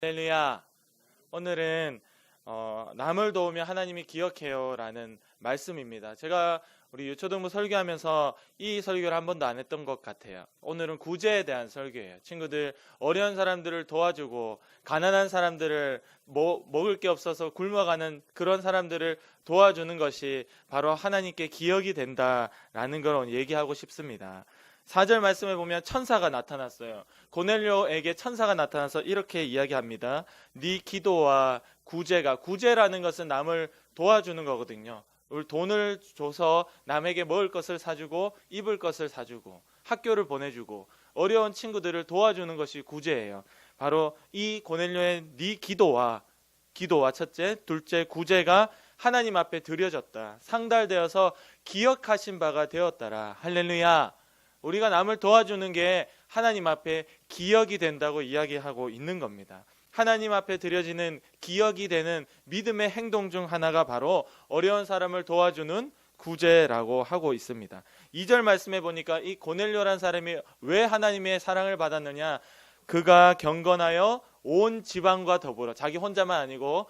할렐루야. 오늘은 남을 도우며 하나님이 기억해요 라는 말씀입니다. 제가 우리 유초등부 설교하면서 이 설교를 한 번도 안 했던 것 같아요. 오늘은 구제에 대한 설교예요. 친구들, 어려운 사람들을 도와주고 가난한 사람들을 먹을 게 없어서 굶어가는 그런 사람들을 도와주는 것이 바로 하나님께 기억이 된다라는 걸 얘기하고 싶습니다. 4절 말씀에 보면 천사가 나타났어요. 고넬료에게 천사가 나타나서 이렇게 이야기합니다. 네 기도와 구제라는 것은 남을 도와주는 거거든요. 우리 돈을 줘서 남에게 먹을 것을 사주고 입을 것을 사주고 학교를 보내주고 어려운 친구들을 도와주는 것이 구제예요. 바로 이 고넬료의 네 기도와 첫째, 둘째 구제가 하나님 앞에 드려졌다. 상달되어서 기억하신 바가 되었더라. 할렐루야. 우리가 남을 도와주는 게 하나님 앞에 기억이 된다고 이야기하고 있는 겁니다. 하나님 앞에 드려지는 기억이 되는 믿음의 행동 중 하나가 바로 어려운 사람을 도와주는 구제라고 하고 있습니다. 2절 말씀해 보니까 이 고넬료란 사람이 왜 하나님의 사랑을 받았느냐? 그가 경건하여 온 지방과 더불어, 자기 혼자만 아니고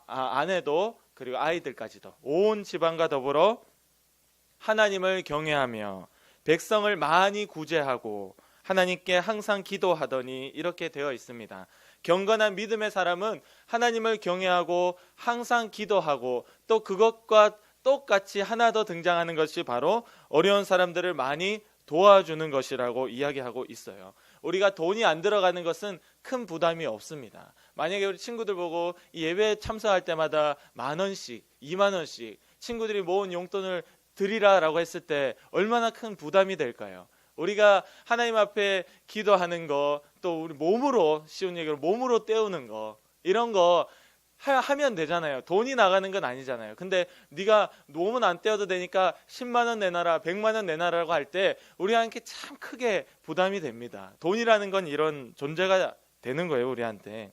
아내도 그리고 아이들까지도 온 지방과 더불어 하나님을 경외하며 백성을 많이 구제하고 하나님께 항상 기도하더니 이렇게 되어 있습니다. 경건한 믿음의 사람은 하나님을 경외하고 항상 기도하고 또 그것과 똑같이 하나 더 등장하는 것이 바로 어려운 사람들을 많이 도와주는 것이라고 이야기하고 있어요. 우리가 돈이 안 들어가는 것은 큰 부담이 없습니다. 만약에 우리 친구들 보고 이 예배에 참석할 때마다 10,000원씩, 20,000원씩 친구들이 모은 용돈을 드리라라고 했을 때 얼마나 큰 부담이 될까요? 우리가 하나님 앞에 기도하는 거, 또 우리 몸으로, 쉬운 얘기로 몸으로 때우는 거, 이런 거 하면 되잖아요. 돈이 나가는 건 아니잖아요. 근데 네가 몸은 안 떼어도 되니까 10만 원 내놔라, 100만 원 내놔라고 할 때 우리한테 참 크게 부담이 됩니다. 돈이라는 건 이런 존재가 되는 거예요, 우리한테.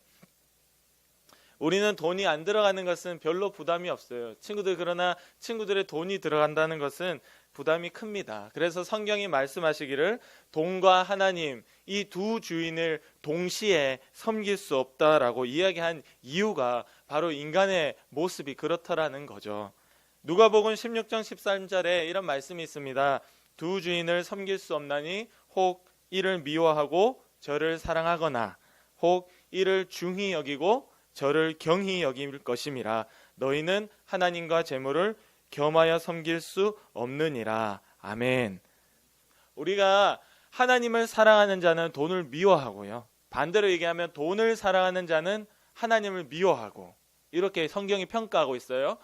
우리는 돈이 안 들어가는 것은 별로 부담이 없어요. 그러나 친구들의 돈이 들어간다는 것은 부담이 큽니다. 그래서 성경이 말씀하시기를 돈과 하나님, 이 두 주인을 동시에 섬길 수 없다라고 이야기한 이유가 바로 인간의 모습이 그렇다라는 거죠. 누가복음 16장 13절에 이런 말씀이 있습니다. 두 주인을 섬길 수 없나니 혹 이를 미워하고 저를 사랑하거나 혹 이를 중히 여기고 저를 경히 여길 것임이라. 너희는 하나님과 재물을 겸하여 섬길 수 없느니라. 아멘. 우리가 하나님을 사랑하는 자는 돈을 미워하고요. 반대로 얘기하면 돈을 사랑하는 자는 하나님을 미워하고, 이렇게 성경이 평가하고 있어요.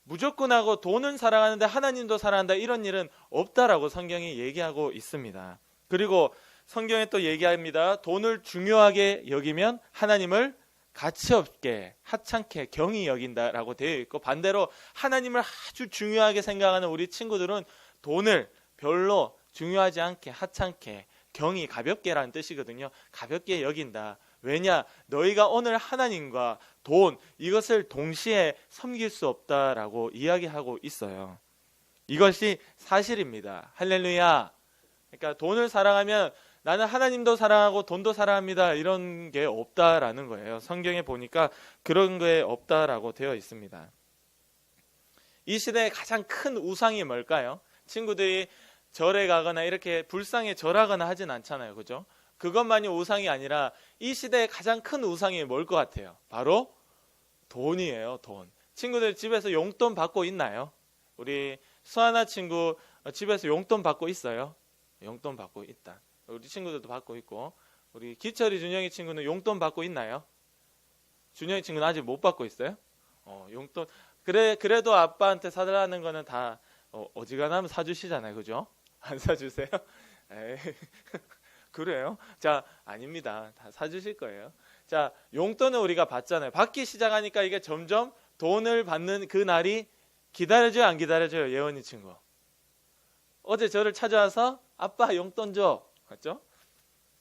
무조건하고 돈은 사랑하는데 하나님도 사랑한다, 이런 일은 없다라고 성경이 얘기하고 있습니다. 그리고 성경에 또 얘기합니다. 돈을 중요하게 여기면 하나님을 가치 없게, 하찮게, 경히 여긴다라고 되어 있고, 반대로 하나님을 아주 중요하게 생각하는 우리 친구들은 돈을 별로 중요하지 않게, 하찮게, 경히, 가볍게라는 뜻이거든요. 가볍게 여긴다. 왜냐? 너희가 오늘 하나님과 돈, 이것을 동시에 섬길 수 없다라고 이야기하고 있어요. 이것이 사실입니다. 할렐루야. 그러니까 돈을 사랑하면 나는 하나님도 사랑하고 돈도 사랑합니다, 이런 게 없다라는 거예요. 성경에 보니까 그런 게 없다라고 되어 있습니다. 이 시대의 가장 큰 우상이 뭘까요? 친구들이 절에 가거나 이렇게 불상에 절하거나 하진 않잖아요. 그죠? 그것만이 우상이 아니라 이 시대의 가장 큰 우상이 뭘 것 같아요? 바로 돈이에요. 돈. 친구들 집에서 용돈 받고 있나요? 우리 수아나 친구 집에서 용돈 받고 있어요? 용돈 받고 있다. 우리 친구들도 받고 있고, 우리 기철이 준영이 친구는 용돈 받고 있나요? 준영이 친구는 아직 못 받고 있어요? 용돈. 그래도 아빠한테 사달라는 거는 다 어지간하면 사주시잖아요. 그죠? 안 사주세요? 에이, 그래요? 자, 아닙니다. 다 사주실 거예요. 자, 용돈을 우리가 받잖아요. 받기 시작하니까 이게 점점 돈을 받는 그 날이 기다려져요, 안 기다려져요? 예원이 친구. 어제 저를 찾아와서 아빠 용돈 줘. 맞죠?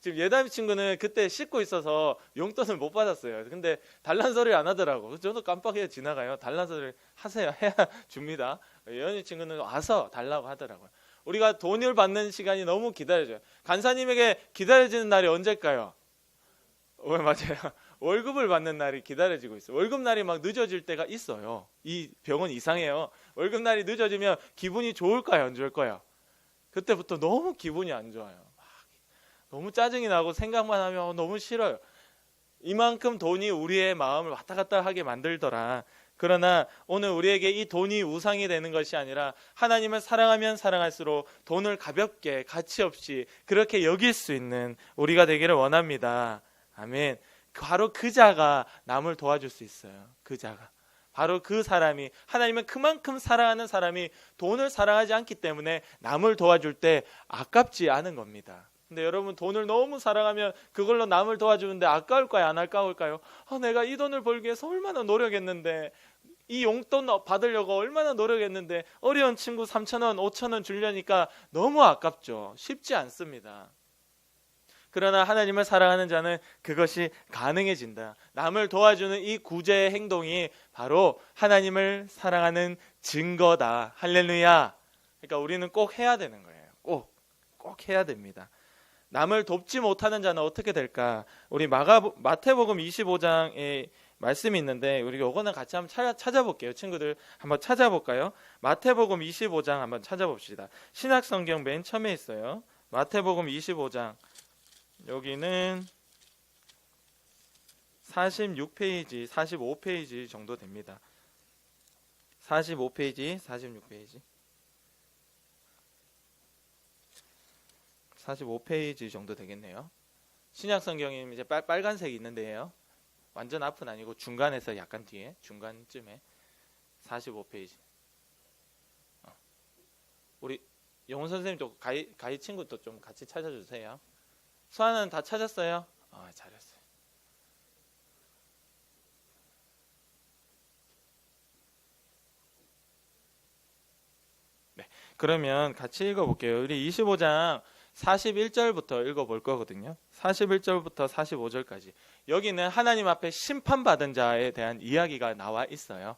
지금 예담이 친구는 그때 씻고 있어서 용돈을 못 받았어요. 근데 달란 소리를 안 하더라고. 저도 깜빡이에 지나가요. 달란 소리를 하세요. 해야 줍니다. 예원이 친구는 와서 달라고 하더라고요. 우리가 돈을 받는 시간이 너무 기다려져요. 간사님에게 기다려지는 날이 언제일까요? 맞아요. 월급을 받는 날이 기다려지고 있어요. 월급날이 막 늦어질 때가 있어요. 이 병은 이상해요. 월급날이 늦어지면 기분이 좋을까요? 안 좋을까요? 그때부터 너무 기분이 안 좋아요. 너무 짜증이 나고 생각만 하면 너무 싫어요. 이만큼 돈이 우리의 마음을 왔다 갔다 하게 만들더라. 그러나 오늘 우리에게 이 돈이 우상이 되는 것이 아니라 하나님을 사랑하면 사랑할수록 돈을 가볍게 가치 없이 그렇게 여길 수 있는 우리가 되기를 원합니다. 아멘. 바로 그 자가 남을 도와줄 수 있어요. 그 자가. 바로 그 사람이, 하나님은 그만큼 사랑하는 사람이 돈을 사랑하지 않기 때문에 남을 도와줄 때 아깝지 않은 겁니다. 근데 여러분, 돈을 너무 사랑하면 그걸로 남을 도와주는데 아까울까요? 안 아까울까요? 내가 이 돈을 벌기 위해서 얼마나 노력했는데, 이 용돈 받으려고 얼마나 노력했는데 어려운 친구 3,000원, 5,000원 주려니까 너무 아깝죠. 쉽지 않습니다. 그러나 하나님을 사랑하는 자는 그것이 가능해진다. 남을 도와주는 이 구제의 행동이 바로 하나님을 사랑하는 증거다. 할렐루야. 그러니까 우리는 꼭 해야 되는 거예요. 꼭 해야 됩니다. 남을 돕지 못하는 자는 어떻게 될까? 우리 마태복음 25장에 말씀이 있는데 우리 요거는 같이 한번 찾아볼게요. 친구들 한번 찾아볼까요? 마태복음 25장 한번 찾아봅시다. 신약성경 맨 처음에 있어요. 마태복음 25장. 여기는 46페이지, 45페이지 정도 됩니다. 45페이지, 46페이지. 45페이지 정도 되겠네요. 신약성경이 이제 빨간색이 있는데요. 완전 앞은 아니고 중간에서 약간 뒤에, 중간쯤에 45페이지. 우리 영훈 선생님도 가이 친구도 좀 같이 찾아주세요. 수아는 다 찾았어요? 잘했어요. 네, 그러면 같이 읽어볼게요. 우리 25장 41절부터 읽어볼 거거든요. 41절부터 45절까지. 여기는 하나님 앞에 심판받은 자에 대한 이야기가 나와 있어요.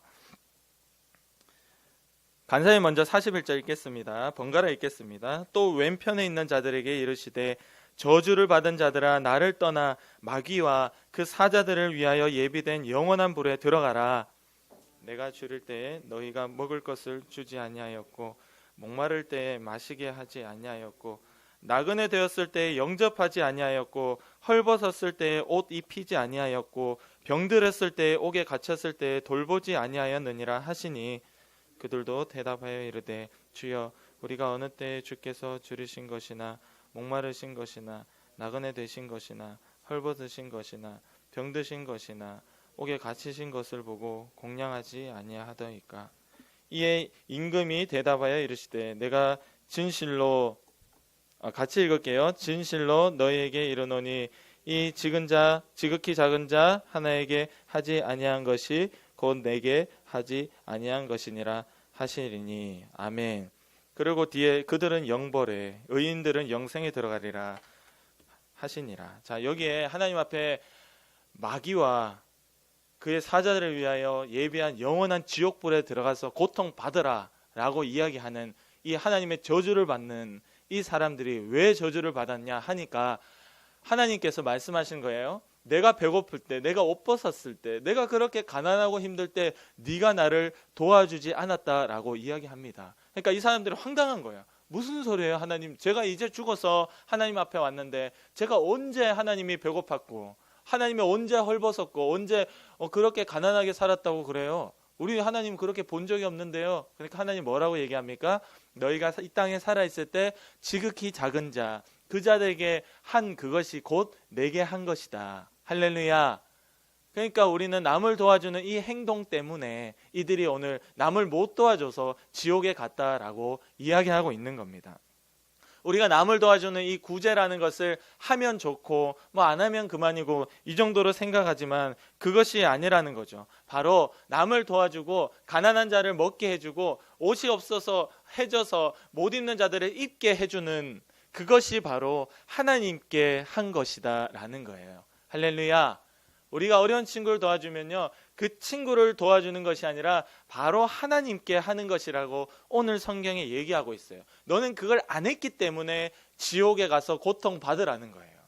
간사히 먼저 41절 읽겠습니다. 번갈아 읽겠습니다. 또 왼편에 있는 자들에게 이르시되 저주를 받은 자들아 나를 떠나 마귀와 그 사자들을 위하여 예비된 영원한 불에 들어가라. 내가 줄일 때에 너희가 먹을 것을 주지 아니하였고 목마를 때에 마시게 하지 아니하였고 나그네 되었을 때에 영접하지 아니하였고 헐벗었을 때에 옷 입히지 아니하였고 병들었을 때에 옥에 갇혔을 때에 돌보지 아니하였느니라 하시니 그들도 대답하여 이르되 주여 우리가 어느 때에 주께서 줄이신 것이나 목마르신 것이나 나그네 되신 것이나 헐벗으신 것이나 병드신 것이나 옥에 갇히신 것을 보고 공양하지 아니하더이까. 이에 임금이 대답하여 이르시되 내가 진실로 같이 읽을게요. 진실로 너희에게 이르노니 이 지극히 작은 자 하나에게 하지 아니한 것이 곧 내게 하지 아니한 것이니라 하시리니. 아멘. 그리고 뒤에 그들은 영벌에 의인들은 영생에 들어가리라 하시니라. 자, 여기에 하나님 앞에 마귀와 그의 사자들을 위하여 예비한 영원한 지옥불에 들어가서 고통받으라 라고 이야기하는 이 하나님의 저주를 받는 이 사람들이 왜 저주를 받았냐 하니까 하나님께서 말씀하신 거예요. 내가 배고플 때, 내가 옷 벗었을 때, 내가 그렇게 가난하고 힘들 때 네가 나를 도와주지 않았다라고 이야기합니다. 그러니까 이 사람들은 황당한 거예요. 무슨 소리예요, 하나님? 제가 이제 죽어서 하나님 앞에 왔는데 제가 언제 하나님이 배고팠고 하나님이 언제 헐벗었고 언제 그렇게 가난하게 살았다고 그래요? 우리 하나님 그렇게 본 적이 없는데요. 그러니까 하나님 뭐라고 얘기합니까? 너희가 이 땅에 살아있을 때 지극히 작은 자, 그 자들에게 한 그것이 곧 내게 한 것이다. 할렐루야. 그러니까 우리는 남을 도와주는 이 행동 때문에 이들이 오늘 남을 못 도와줘서 지옥에 갔다라고 이야기하고 있는 겁니다. 우리가 남을 도와주는 이 구제라는 것을 하면 좋고 뭐 안 하면 그만이고 이 정도로 생각하지만 그것이 아니라는 거죠. 바로 남을 도와주고 가난한 자를 먹게 해주고 옷이 없어서 해져서 못 입는 자들을 입게 해주는 그것이 바로 하나님께 한 것이다 라는 거예요. 할렐루야. 우리가 어려운 친구를 도와주면요, 그 친구를 도와주는 것이 아니라 바로 하나님께 하는 것이라고 오늘 성경에 얘기하고 있어요. 너는 그걸 안 했기 때문에 지옥에 가서 고통받으라는 거예요.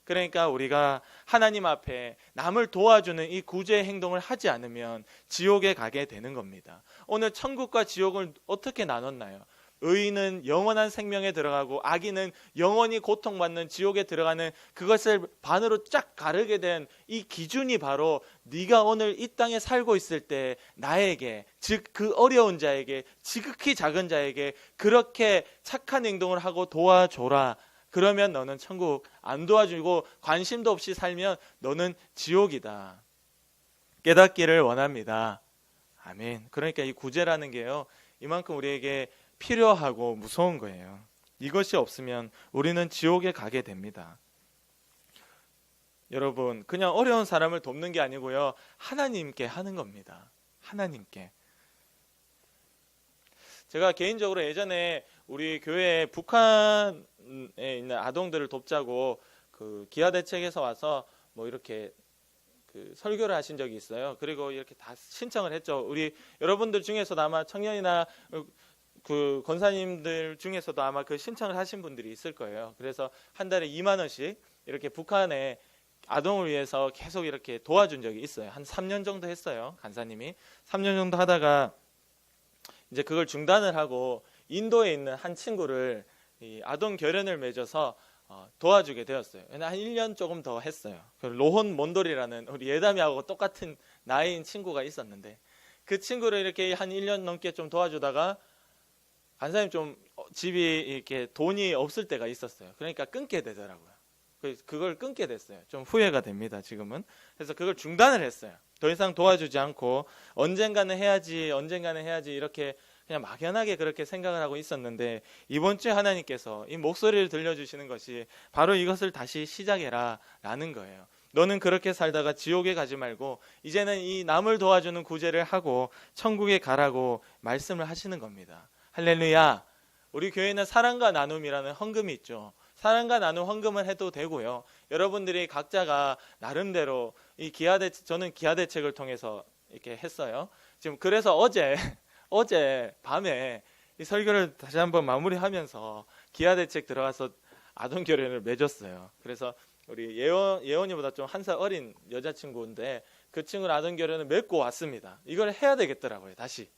그러니까 우리가 하나님 앞에 남을 도와주는 이 구제 행동을 하지 않으면 지옥에 가게 되는 겁니다. 오늘 천국과 지옥을 어떻게 나눴나요? 의인은 영원한 생명에 들어가고 악인은 영원히 고통받는 지옥에 들어가는, 그것을 반으로 쫙 가르게 된 이 기준이 바로 네가 오늘 이 땅에 살고 있을 때 나에게, 즉 그 어려운 자에게, 지극히 작은 자에게 그렇게 착한 행동을 하고 도와줘라. 그러면 너는 천국, 안 도와주고 관심도 없이 살면 너는 지옥이다. 깨닫기를 원합니다. 아멘. 그러니까 이 구제라는 게요, 이만큼 우리에게 필요하고 무서운 거예요. 이것이 없으면 우리는 지옥에 가게 됩니다. 여러분, 그냥 어려운 사람을 돕는 게 아니고요, 하나님께 하는 겁니다. 하나님께. 제가 개인적으로 예전에 우리 교회에 북한에 있는 아동들을 돕자고 그 기아대책에서 와서 뭐 이렇게 그 설교를 하신 적이 있어요. 그리고 이렇게 다 신청을 했죠. 우리 여러분들 중에서도 아마 청년이나 그 권사님들 중에서도 아마 그 신청을 하신 분들이 있을 거예요. 그래서 한 달에 2만 원씩 이렇게 북한에 아동을 위해서 계속 이렇게 도와준 적이 있어요. 한 3년 정도 했어요. 간사님이 3년 정도 하다가 이제 그걸 중단을 하고 인도에 있는 한 친구를 이 아동 결연을 맺어서 도와주게 되었어요. 한 1년 조금 더 했어요. 로혼 몬돌이라는 우리 예담이하고 똑같은 나이인 친구가 있었는데, 그 친구를 이렇게 한 1년 넘게 좀 도와주다가 간사님 좀 집이 이렇게 돈이 없을 때가 있었어요. 그러니까 끊게 되더라고요. 그걸 끊게 됐어요. 좀 후회가 됩니다, 지금은. 그래서 그걸 중단을 했어요. 더 이상 도와주지 않고 언젠가는 해야지 이렇게 그냥 막연하게 그렇게 생각을 하고 있었는데, 이번 주에 하나님께서 이 목소리를 들려주시는 것이 바로 이것을 다시 시작해라 라는 거예요. 너는 그렇게 살다가 지옥에 가지 말고 이제는 이 남을 도와주는 구제를 하고 천국에 가라고 말씀을 하시는 겁니다. 할렐루야. 우리 교회는 사랑과 나눔이라는 헌금이 있죠. 사랑과 나눔 헌금을 해도 되고요. 여러분들이 각자가 나름대로 이 저는 기아대책을 통해서 이렇게 했어요. 지금 그래서 어제 밤에 이 설교를 다시 한번 마무리하면서 기아대책 들어가서 아동 결연을 맺었어요. 그래서 우리 예원이보다 좀 한 살 어린 여자친구인데 그 친구는 아동 결연을 맺고 왔습니다. 이걸 해야 되겠더라고요, 다시.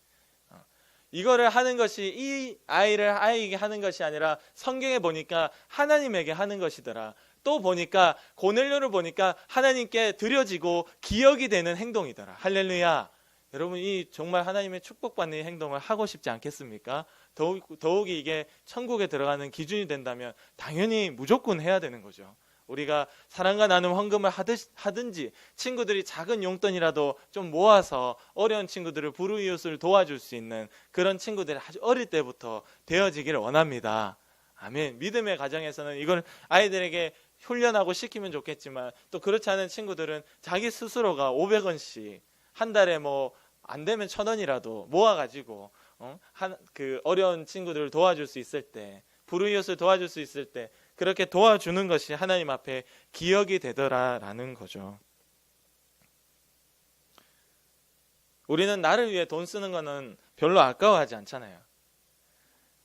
이거를 하는 것이 이 아이에게 하는 것이 아니라 성경에 보니까 하나님에게 하는 것이더라. 또 보니까 고넬료를 보니까 하나님께 드려지고 기억이 되는 행동이더라. 할렐루야. 여러분, 이 정말 하나님의 축복받는 행동을 하고 싶지 않겠습니까? 더욱이 이게 천국에 들어가는 기준이 된다면 당연히 무조건 해야 되는 거죠. 우리가 사랑과 나눔 헌금을 하든지 친구들이 작은 용돈이라도 좀 모아서 어려운 친구들을 불우이웃을 도와줄 수 있는 그런 친구들이 아주 어릴 때부터 되어지기를 원합니다. 아멘. 믿음의 가정에서는 이걸 아이들에게 훈련하고 시키면 좋겠지만, 또 그렇지 않은 친구들은 자기 스스로가 500원씩 한 달에 뭐 안 되면 1,000원이라도 모아가지고 그 어려운 친구들을 도와줄 수 있을 때, 불우이웃을 도와줄 수 있을 때 그렇게 도와주는 것이 하나님 앞에 기억이 되더라라는 거죠. 우리는 나를 위해 돈 쓰는 거는 별로 아까워하지 않잖아요.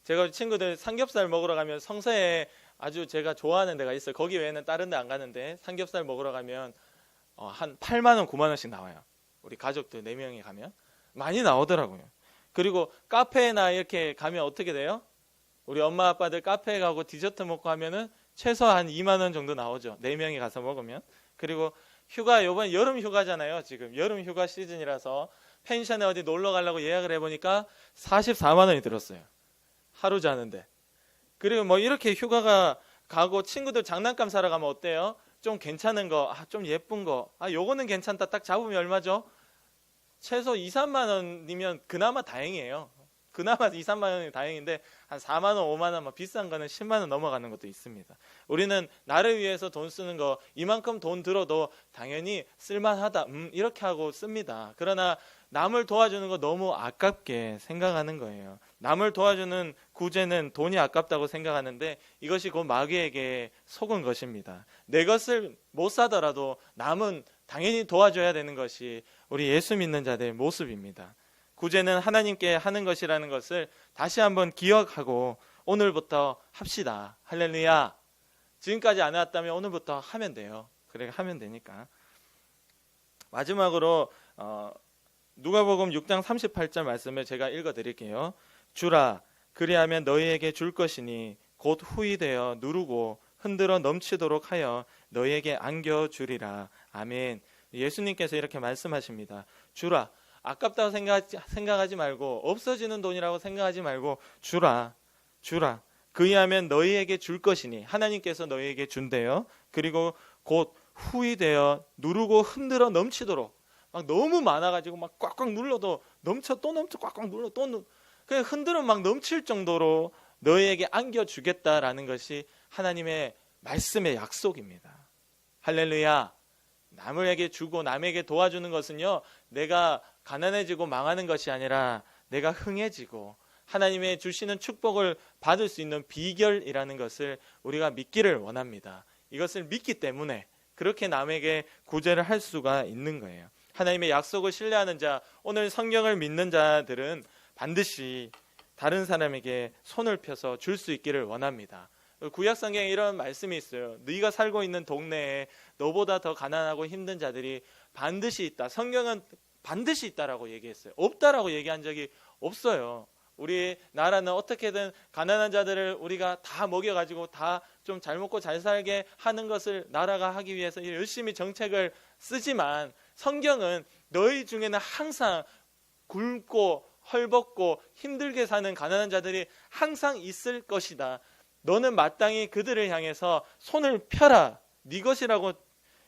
제가 친구들 삼겹살 먹으러 가면 성서에 아주 제가 좋아하는 데가 있어요. 거기 외에는 다른 데 안 가는데 삼겹살 먹으러 가면 한 8만 원, 9만 원씩 나와요. 우리 가족들 4명이 가면 많이 나오더라고요. 그리고 카페나 이렇게 가면 어떻게 돼요? 우리 엄마 아빠들 카페에 가고 디저트 먹고 하면은 최소 한 2만 원 정도 나오죠. 4명이 가서 먹으면. 그리고 휴가, 요번 여름 휴가잖아요. 지금 여름 휴가 시즌이라서 펜션에 어디 놀러 가려고 예약을 해보니까 44만 원이 들었어요. 하루 자는데. 그리고 뭐 이렇게 휴가가 가고 친구들 장난감 사러 가면 어때요? 좀 괜찮은 거, 좀 예쁜 거, 요거는 괜찮다 딱 잡으면 얼마죠? 최소 2, 3만 원이면 그나마 다행이에요. 그나마 2, 3만 원이 다행인데 한 4만 원, 5만 원, 비싼 거는 10만 원 넘어가는 것도 있습니다. 우리는 나를 위해서 돈 쓰는 거, 이만큼 돈 들어도 당연히 쓸만하다, 이렇게 하고 씁니다. 그러나 남을 도와주는 거 너무 아깝게 생각하는 거예요. 남을 도와주는 구제는 돈이 아깝다고 생각하는데 이것이 곧 마귀에게 속은 것입니다. 내 것을 못 사더라도 남은 당연히 도와줘야 되는 것이 우리 예수 믿는 자들의 모습입니다. 구제는 하나님께 하는 것이라는 것을 다시 한번 기억하고 오늘부터 합시다. 할렐루야. 지금까지 안 해왔다면 오늘부터 하면 돼요. 그래 하면 되니까. 마지막으로 누가복음 6장 38절 말씀을 제가 읽어드릴게요. 주라 그리하면 너희에게 줄 것이니 곧 후이되어 누르고 흔들어 넘치도록 하여 너희에게 안겨주리라. 아멘. 예수님께서 이렇게 말씀하십니다. 주라. 아깝다고 생각하지 말고, 없어지는 돈이라고 생각하지 말고 주라. 그리하면 너희에게 줄 것이니, 하나님께서 너희에게 준대요. 그리고 곧 후이되어 누르고 흔들어 넘치도록, 막 너무 많아가지고 막 꽉꽉 눌러도 넘쳐 또 넘쳐, 꽉꽉 눌러 또 그냥 흔들어 막 넘칠 정도로 너희에게 안겨주겠다라는 것이 하나님의 말씀의 약속입니다. 할렐루야. 남에게 주고 남에게 도와주는 것은요, 내가 가난해지고 망하는 것이 아니라 내가 흥해지고 하나님의 주시는 축복을 받을 수 있는 비결이라는 것을 우리가 믿기를 원합니다. 이것을 믿기 때문에 그렇게 남에게 구제를 할 수가 있는 거예요. 하나님의 약속을 신뢰하는 자, 오늘 성경을 믿는 자들은 반드시 다른 사람에게 손을 펴서 줄 수 있기를 원합니다. 구약 성경에 이런 말씀이 있어요. 네가 살고 있는 동네에 너보다 더 가난하고 힘든 자들이 반드시 있다. 성경은 반드시 있다라고 얘기했어요. 없다라고 얘기한 적이 없어요. 우리 나라는 어떻게든 가난한 자들을 우리가 다 먹여가지고 다 좀 잘 먹고 잘 살게 하는 것을 나라가 하기 위해서 열심히 정책을 쓰지만, 성경은 너희 중에는 항상 굶고 헐벗고 힘들게 사는 가난한 자들이 항상 있을 것이다. 너는 마땅히 그들을 향해서 손을 펴라. 네 것이라고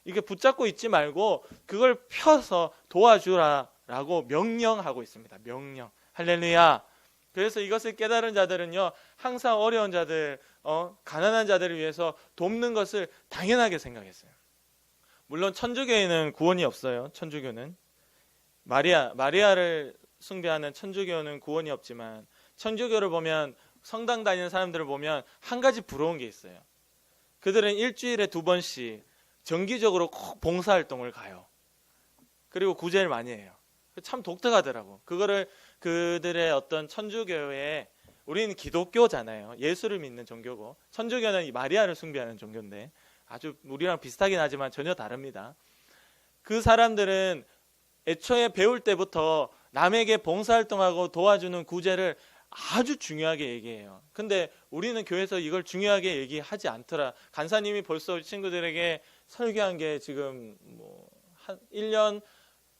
이게 붙잡고 있지 말고 그걸 펴서 도와주라 라고 명령하고 있습니다. 명령. 할렐루야. 그래서 이것을 깨달은 자들은요, 항상 어려운 자들, 가난한 자들을 위해서 돕는 것을 당연하게 생각했어요. 물론 천주교에는 구원이 없어요. 천주교는 마리아를 숭배하는 천주교는 구원이 없지만, 천주교를 보면, 성당 다니는 사람들을 보면 한 가지 부러운 게 있어요. 그들은 일주일에 2번씩 정기적으로 꼭 봉사활동을 가요. 그리고 구제를 많이 해요. 참 독특하더라고. 그거를 그들의 어떤 천주교에, 우리는 기독교잖아요. 예수를 믿는 종교고, 천주교는 이 마리아를 숭배하는 종교인데 아주 우리랑 비슷하긴 하지만 전혀 다릅니다. 그 사람들은 애초에 배울 때부터 남에게 봉사활동하고 도와주는 구제를 아주 중요하게 얘기해요. 근데 우리는 교회에서 이걸 중요하게 얘기하지 않더라. 간사님이 벌써 친구들에게 설교한 게 지금 한 1년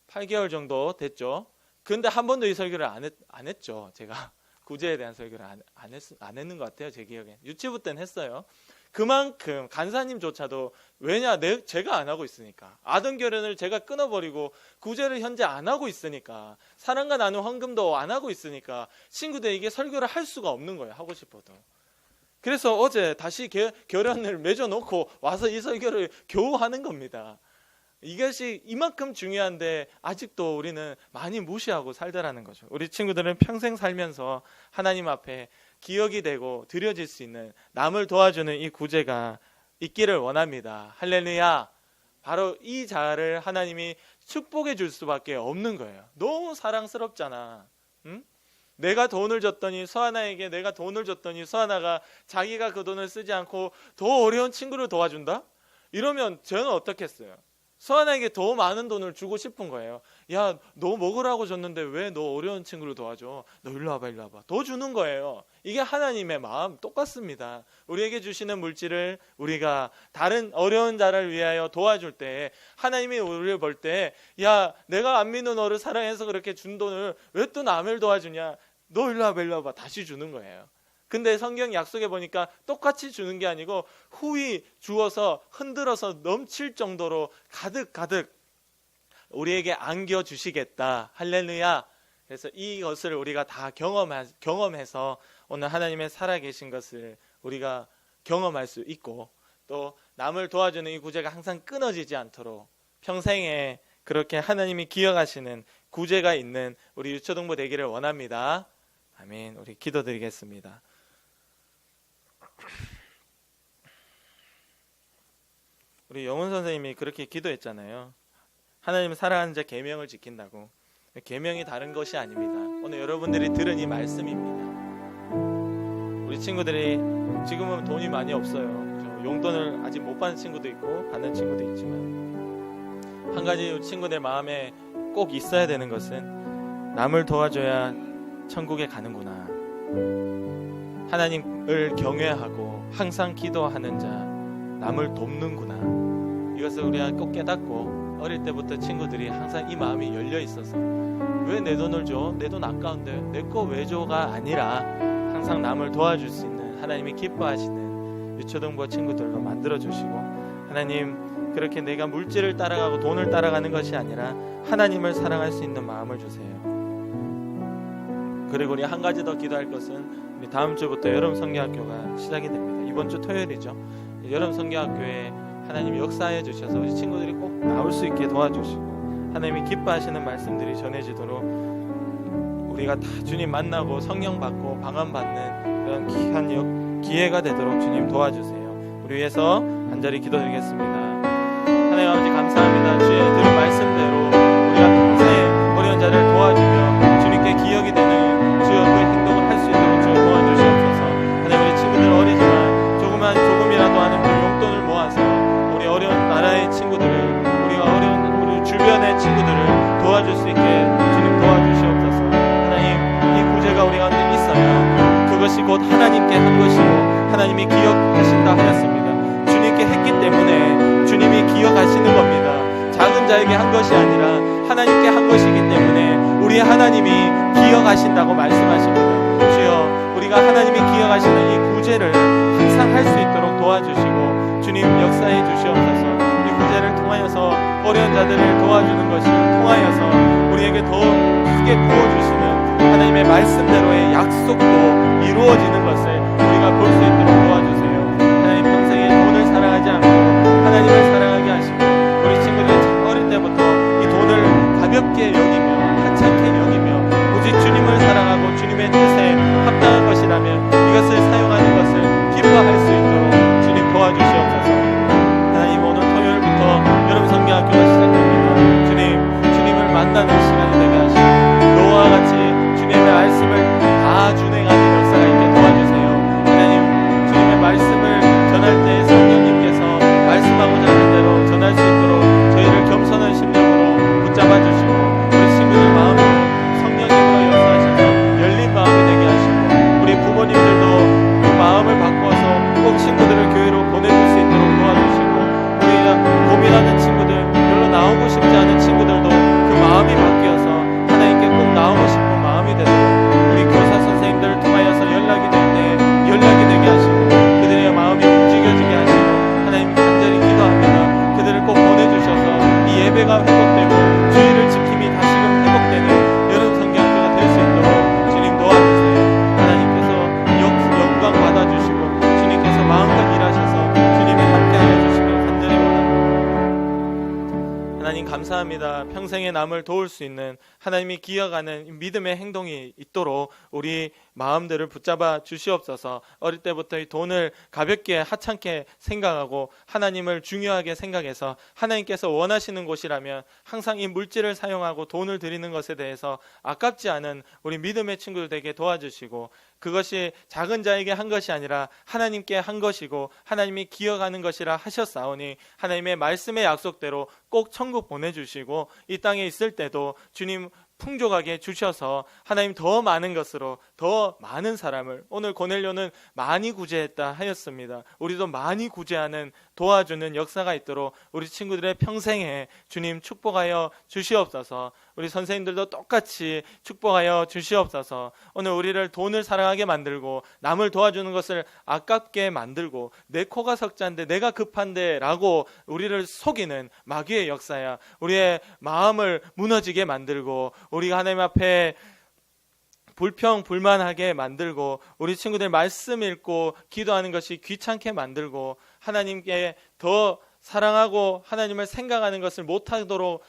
8개월 정도 됐죠. 근데 한 번도 이 설교를 안 했죠. 제가 구제에 대한 설교를 안 했는 것 같아요. 제 기억에. 유치부 때는 했어요. 그만큼 간사님조차도, 왜냐, 제가 안 하고 있으니까, 아동교련을 제가 끊어버리고 구제를 현재 안 하고 있으니까, 사랑과 나눔 헌금도 안 하고 있으니까 친구들에게 설교를 할 수가 없는 거예요. 하고 싶어도. 그래서 어제 다시 결연을 맺어놓고 와서 이 설교를 겨우 하는 겁니다. 이것이 이만큼 중요한데 아직도 우리는 많이 무시하고 살더라는 거죠. 우리 친구들은 평생 살면서 하나님 앞에 기억이 되고 드려질 수 있는, 남을 도와주는 이 구제가 있기를 원합니다. 할렐루야. 바로 이 자를 하나님이 축복해 줄 수밖에 없는 거예요. 너무 사랑스럽잖아. 응? 내가 돈을 줬더니, 서하나에게 내가 돈을 줬더니 서하나가 자기가 그 돈을 쓰지 않고 더 어려운 친구를 도와준다? 이러면 저는 어떻겠어요? 서하나에게 더 많은 돈을 주고 싶은 거예요. 야, 너 먹으라고 줬는데 왜 너 어려운 친구를 도와줘? 너 일로 와봐. 더 주는 거예요. 이게 하나님의 마음 똑같습니다. 우리에게 주시는 물질을 우리가 다른 어려운 자를 위하여 도와줄 때, 하나님이 우리를 볼 때, 야, 내가 안 믿는 너를 사랑해서 그렇게 준 돈을 왜 또 남을 도와주냐? 너 일로 와봐. 다시 주는 거예요. 근데 성경 약속해 보니까 똑같이 주는 게 아니고 후히 주어서 흔들어서 넘칠 정도로 가득 우리에게 안겨주시겠다. 할렐루야. 그래서 이것을 우리가 다 경험해서 오늘 하나님의 살아계신 것을 우리가 경험할 수 있고, 또 남을 도와주는 이 구제가 항상 끊어지지 않도록 평생에 그렇게 하나님이 기억하시는 구제가 있는 우리 유초동부 되기를 원합니다. 아멘. 우리 기도드리겠습니다. 우리 영훈 선생님이 그렇게 기도했잖아요. 하나님 사랑하는 자 계명을 지킨다고. 계명이 다른 것이 아닙니다. 오늘 여러분들이 들은 이 말씀입니다. 우리 친구들이 지금은 돈이 많이 없어요. 그렇죠? 용돈을 아직 못 받는 친구도 있고 받는 친구도 있지만, 한 가지 우리 친구들 마음에 꼭 있어야 되는 것은 남을 도와줘야 천국에 가는구나, 하나님을 경외하고 항상 기도하는 자, 남을 돕는구나, 이것을 우리가 꼭 깨닫고 어릴 때부터 친구들이 항상 이 마음이 열려 있어서 왜 내 돈을 줘? 내 돈 아까운데 내 거 왜 줘가 아니라 항상 남을 도와줄 수 있는, 하나님이 기뻐하시는 유초등부 친구들로 만들어주시고, 하나님 그렇게 내가 물질을 따라가고 돈을 따라가는 것이 아니라 하나님을 사랑할 수 있는 마음을 주세요. 그리고 우리 한 가지 더 기도할 것은, 우리 다음 주부터 여름 성경학교가 시작이 됩니다. 이번 주 토요일이죠. 여름 성경학교에 하나님 역사해 주셔서 우리 친구들이 꼭 나올 수 있게 도와주시고, 하나님이 기뻐하시는 말씀들이 전해지도록 우리가 다 주님 만나고 성령 받고 방언 받는 그런 귀한 기회가 되도록 주님 도와주세요. 우리 위해서 간절히 기도드리겠습니다. 하나님 아버지 감사합니다. 주의 들은 말씀대로 우리가 평생 어려운 자를 도와주며 주님께 기억이 되는 주여 그 행동을 할 수 있도록 주여 도와주시옵소서. 하나님 우리 친구들 어리지만 조금이라도 하는 그 용돈을 모아서 우리 어려운 나라의 친구들을, 우리가 어려운 우리 주변의 친구들을 도와줄 수 있게 주님 도와주시옵소서. 하나님 이 구제가 우리 가운데 있어야 그것이 곧 하나님께 한 것이고 하나님이 기억하신다 하였습니다. 주님께 했기 때문에 주님이 기억하시는 겁니다. 작은 자에게 한 것이 아니라 하나님께 한 것이기 때문에 우리 하나님이 기억하신다고 말씀하십니다. 주여 우리가 하나님이 기억하시는 이 구제를 항상 할 수 있도록 도와주시고 주님 역사해 주시옵소서. 이 구제를 통하여서 어려운 자들을 도와주는 것을 통하여서 우리에게 더 크게 부어주시는 하나님의 말씀대로의 약속도 이루어지는 것을 우리가 볼 수 있도록 도와주세요. 하나님 평생에 돈을 사랑하지 않고 하나님을 사랑하게 하시고, 우리 친구들이 어릴 때부터 이 돈을 가볍게 여기며 하찮게 여기며 오직 주님을 사랑하고 주님의 뜻에 합당한 것이라면 이것을 사용하는 것을 기뻐할 수 있도록 주님 도와주시옵소서. 하나님 오늘 토요일부터 여름 성경학교가 시작됩니다. 주님을 만나는 시간이 되게 하시고 노아와 같이 주님의 말씀을 다 준행하는 역사가 있게 도와주세요. 하나님 주님의 말씀을 전할 때 성령님께서 말씀하고자 하는 대로 전할 수 있도록 저희를 겸손한 심령으로 붙잡아 주시고, 우리 친구들 마음으로 성령님으로 역사하셔서 열린 마음이 되게 하시고, 우리 부모님들도 그 마음을 바꾸어서 꼭 친구들을 교회로 보내줄 수 있도록 도와주시고, 우리가 고민하는 친구들, 별로 나오고 싶지 않은 친구들도 그 마음이 바뀌어서 하나님께 꼭 나오고 싶은 마음이 되도록 우리 교사 선생님들을 통하여서 연락이 될 때 연락이 되게 하시고 그들의 마음이 움직여지게 하시고, 하나님 간절히 기도합니다. 그들을 꼭 보내주셔서 이 예배가 회복되고 주의를 지킴이 다시금 회복되는 여름 성경학교가 될 수 있도록 주님 도와주세요. 하나님께서 영광 받아주시고 주님께서 마음껏 일하셔서 주님이 함께하여 주시길 간절히 원합니다. 하나님 감사합니다. 평생에 남을 도울 수 있는 하나님이 기억하는 믿음의 행동이 있도록 우리 마음들을 붙잡아 주시옵소서. 어릴 때부터 이 돈을 가볍게 하찮게 생각하고 하나님을 중요하게 생각해서 하나님께서 원하시는 곳이라면 항상 이 물질을 사용하고 돈을 드리는 것에 대해서 아깝지 않은 우리 믿음의 친구들 되게 도와주시고, 그것이 작은 자에게 한 것이 아니라 하나님께 한 것이고 하나님이 기억하는 것이라 하셨사오니 하나님의 말씀의 약속대로 꼭 천국 보내주시고 이 땅에 있을 때도 주님 풍족하게 주셔서 하나님 더 많은 것으로 더 많은 사람을, 오늘 고넬료는 많이 구제했다 하였습니다. 우리도 많이 구제하는 도와주는 역사가 있도록 우리 친구들의 평생에 주님 축복하여 주시옵소서. 우리 선생님들도 똑같이 축복하여 주시옵소서. 오늘 우리를 돈을 사랑하게 만들고 남을 도와주는 것을 아깝게 만들고 내 코가 석자인데 내가 급한데 라고 우리를 속이는 마귀의 역사야. 우리의 마음을 무너지게 만들고 우리가 하나님 앞에 불평불만하게 만들고 우리 친구들 말씀 읽고 기도하는 것이 귀찮게 만들고 하나님께 더 사랑하고 하나님을 생각하는 것을 못하도록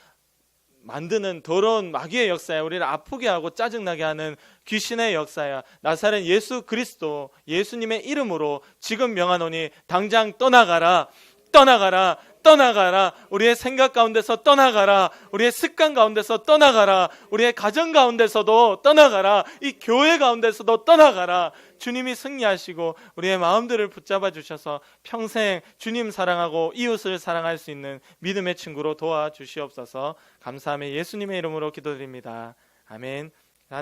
만드는 더러운 마귀의 역사야. 우리를 아프게 하고 짜증나게 하는 귀신의 역사야. 나사렛 예수 그리스도 예수님의 이름으로 지금 명하노니 당장 떠나가라. 떠나가라, 떠나가라. 우리의 생각 가운데서 떠나가라. 우리의 습관 가운데서 떠나가라. 우리의 가정 가운데서도 떠나가라. 이 교회 가운데서도 떠나가라. 주님이 승리하시고 우리의 마음들을 붙잡아 주셔서 평생 주님 사랑하고 이웃을 사랑할 수 있는 믿음의 친구로 도와주시옵소서. 감사하며 예수님의 이름으로 기도드립니다. 아멘.